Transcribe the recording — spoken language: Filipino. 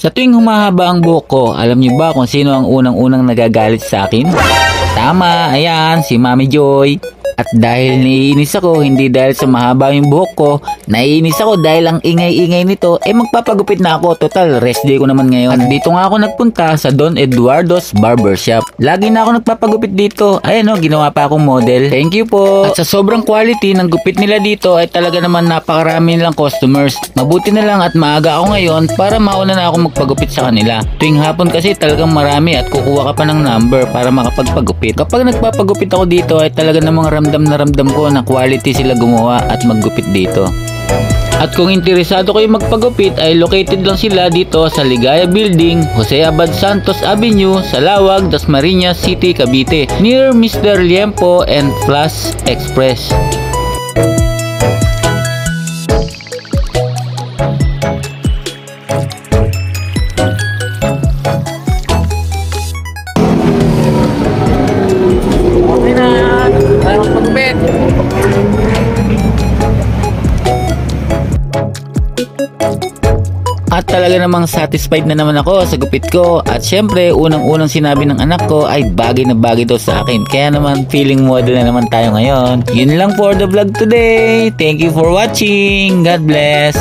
Sa tuwing humahaba ang buhok ko, alam niyo ba kung sino ang unang-unang nagagalit sa akin? Tama, ayan, si Mami Joy. At dahil naiinis ako, hindi dahil sa mahaba yung buhok ko, naiinis ako dahil ang ingay-ingay nito, magpapagupit na ako. Total, rest day ko naman ngayon. At dito nga ako nagpunta sa Don Eduardo's Barbershop. Lagi na ako nagpapagupit dito. Ayan o, ginawa pa akong model. Thank you po. At sa sobrang quality ng gupit nila dito, ay talaga naman napakarami nilang customers. Mabuti na lang at maaga ako ngayon para mauna na ako magpagupit sa kanila. Tuwing hapon kasi talagang marami at kukuha ka pa ng number para makapagpagupit. Kapag nagpapagupit ako dito, ay talaga namang ramdam na ramdam ko na quality sila gumawa at maggupit dito. At kung interesado kayo magpagupit ay located lang sila dito sa Ligaya Building, Jose Abad Santos Avenue, Salawag, Dasmariñas City, Cavite, near Mr. Liempo and Plus Express. At talaga namang satisfied na naman ako sa gupit ko. At syempre, unang-unang sinabi ng anak ko ay bagay na bagay daw sa akin. Kaya naman, feeling model na naman tayo ngayon. Yun lang for the vlog today. Thank you for watching. God bless.